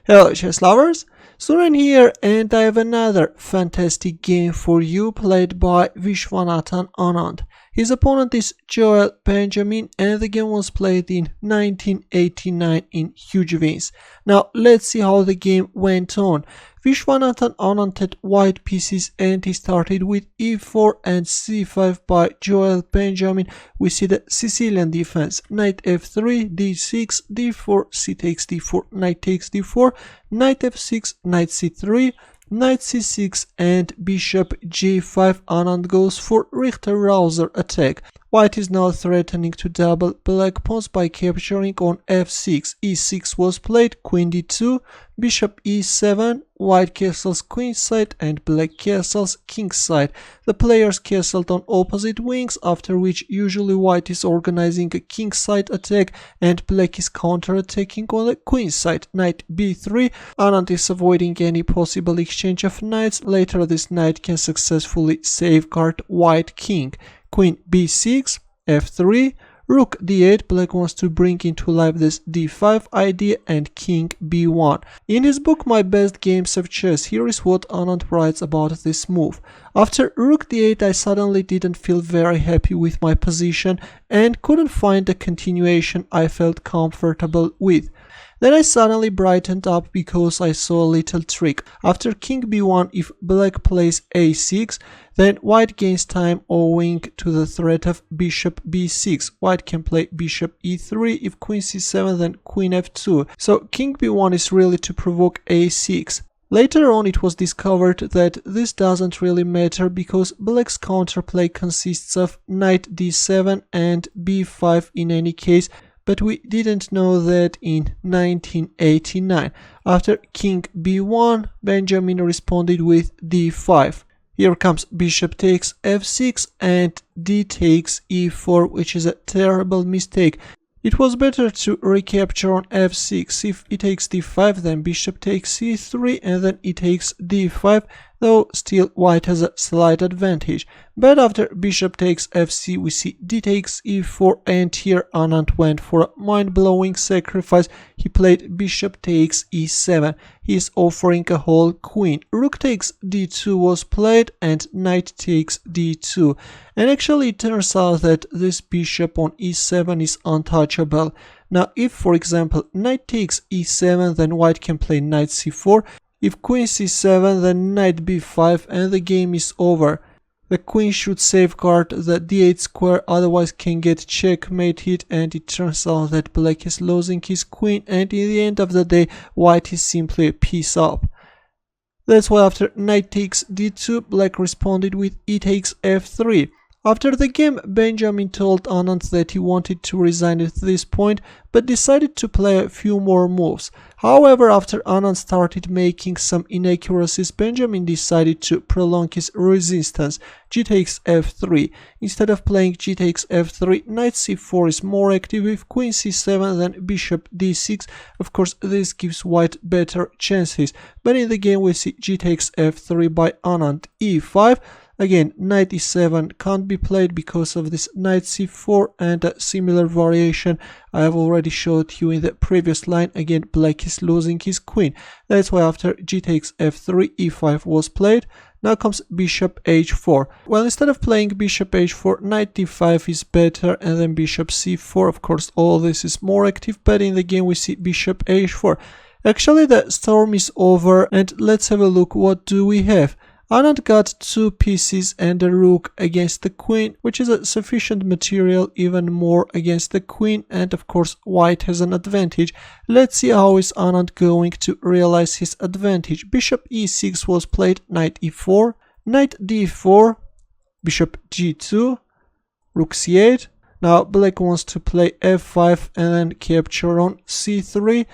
Hello chess lovers, Suren here, and I have another fantastic game for you played by Viswanathan Anand. His opponent is Joel Benjamin, and the game was played in 1989 in Hoogovens. Now let's see how the game went on. Viswanathan Anand had white pieces and he started with e4 and c5 by Joel Benjamin. We see the Sicilian defense: knight f3, d6, d4, c takes d4, knight takes d4, knight f6, knight c3, knight c6 and bishop g5. Anand goes for Richter-Rauzer attack. White is now threatening to double black pawns by capturing on f6. e6 was played, queen d2, bishop e7, white castles queenside and black castles kingside. The players castled on opposite wings, after which usually white is organizing a kingside attack and black is counter-attacking on the queenside. Knight b3, Anand is avoiding any possible exchange of knights. Later this knight can successfully safeguard white king. Queen b6, f3, rook d8, black wants to bring into life this d5 idea, and king b1. In his book My Best Games of Chess, here is what Anand writes about this move. After rook d8 I suddenly didn't feel very happy with my position and couldn't find a continuation I felt comfortable with. Then I suddenly brightened up because I saw a little trick. After king b1, if black plays a6, then white gains time owing to the threat of bishop b6. White can play bishop e3, if queen c7 then queen f2. So king b1 is really to provoke a6. Later on it was discovered that this doesn't really matter because black's counterplay consists of knight d7 and b5 in any case, but we didn't know that in 1989. After king b1, Benjamin responded with d5. Here comes bishop takes f6 and d takes e4, which is a terrible mistake. It was better to recapture on f6. If e takes d5, then bishop takes c3 and then e takes d5, though still white has a slight advantage. But after bishop takes fc, we see d takes e4, and here Anand went for a mind-blowing sacrifice. He played bishop takes e7. He is offering a whole queen. Rook takes d2 was played and knight takes d2. And actually it turns out that this bishop on e7 is untouchable. Now if, for example, knight takes e7, then white can play knight c4. If queen c7, then knight b5 and the game is over. The queen should safeguard the d8 square, otherwise can get checkmated, and it turns out that black is losing his queen, and in the end of the day white is simply a piece up. That's why after knight takes d2, black responded with e takes f3. After the game, Benjamin told Anand that he wanted to resign at this point, but decided to play a few more moves. However, after Anand started making some inaccuracies, Benjamin decided to prolong his resistance. G takes f3. Instead of playing g takes f3, knight c4 is more active. With queen c7, then bishop d6. Of course, this gives white better chances, but in the game we see g takes f3 by Anand. e5. Again, knight e7 can't be played because of this knight c4, and a similar variation I have already showed you in the previous line. Again, black is losing his queen. That's why after g takes f3, e5 was played. Now comes bishop h4. Well, instead of playing bishop h4, knight d5 is better, and then bishop c4. Of course, all this is more active, but in the game we see bishop h4. Actually, the storm is over, and let's have a look. What do we have? Anand got two pieces and a rook against the queen, which is a sufficient material, even more against the queen, and of course white has an advantage. Let's see how is Anand going to realize his advantage. Bishop e6 was played, knight e4, knight d4, bishop g2, rook c8. Now black wants to play f5 and then capture on c3,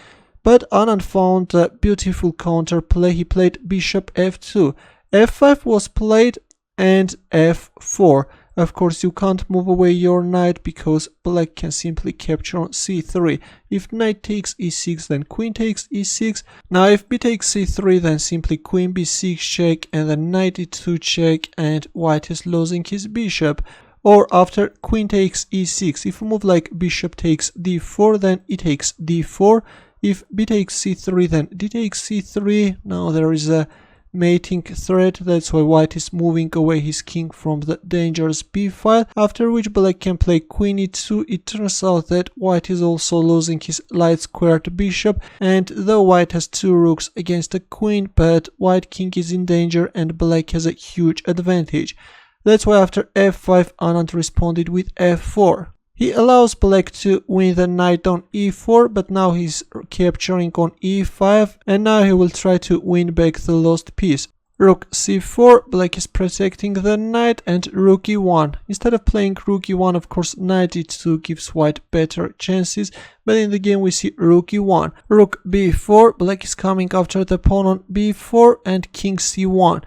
but Anand found a beautiful counterplay. He played bishop f2. f5 was played and f4. Of course, you can't move away your knight because black can simply capture on c3. If knight takes e6, then queen takes e6. Now if b takes c3, then simply queen b6 check and then knight e2 check, and white is losing his bishop. Or after queen takes e6, if you move like bishop takes d4, then e takes d4, If b takes c3, then d takes c3. Now there is a mating threat, that's why white is moving away his king from the dangerous b file, after which black can play queen e2. It turns out that white is also losing his light squared bishop, and though white has 2 rooks against a queen, but white king is in danger and black has a huge advantage. That's why after f5 Anand responded with f4. He allows black to win the knight on e4, but now he's capturing on e5, and now he will try to win back the lost piece. Rook c4, black is protecting the knight, and rook e1. Instead of playing rook e1, of course, knight e2 gives white better chances, but in the game we see rook e1. Rook b4, black is coming after the pawn on b4, and king c1.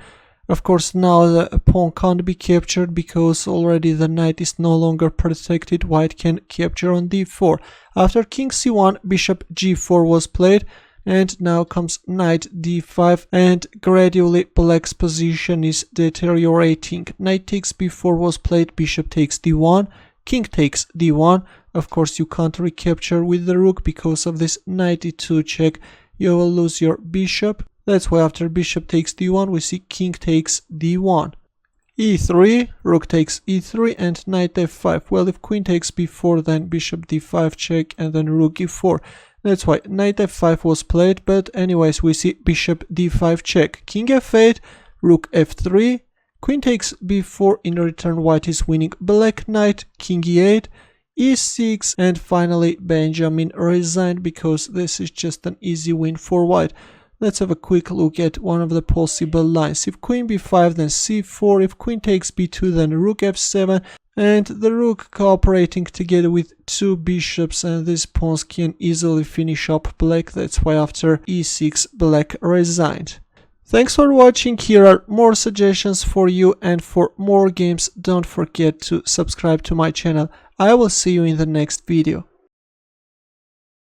Of course, now the pawn can't be captured because already the knight is no longer protected. White can capture on d4. After king c1, bishop g4 was played, and now comes knight d5, and gradually black's position is deteriorating. Knight takes b4 was played, bishop takes d1, king takes d1. Of course, you can't recapture with the rook because of this knight e2 check. You will lose your bishop. That's why after bishop takes d1, we see king takes d1. e3, rook takes e3, and knight f5. Well, if queen takes b4, then bishop d5 check, and then rook e4. That's why knight f5 was played, but anyways, we see bishop d5 check, king f8, rook f3, queen takes b4, in return white is winning black knight, king e8, e6, and finally Benjamin resigned because this is just an easy win for white. Let's have a quick look at one of the possible lines. If queen b5, then c4. If queen takes b2, then rook f7. And the rook cooperating together with 2 bishops, and these pawns can easily finish up black. That's why after e6, black resigned. Thanks for watching. Here are more suggestions for you, and for more games, don't forget to subscribe to my channel. I will see you in the next video.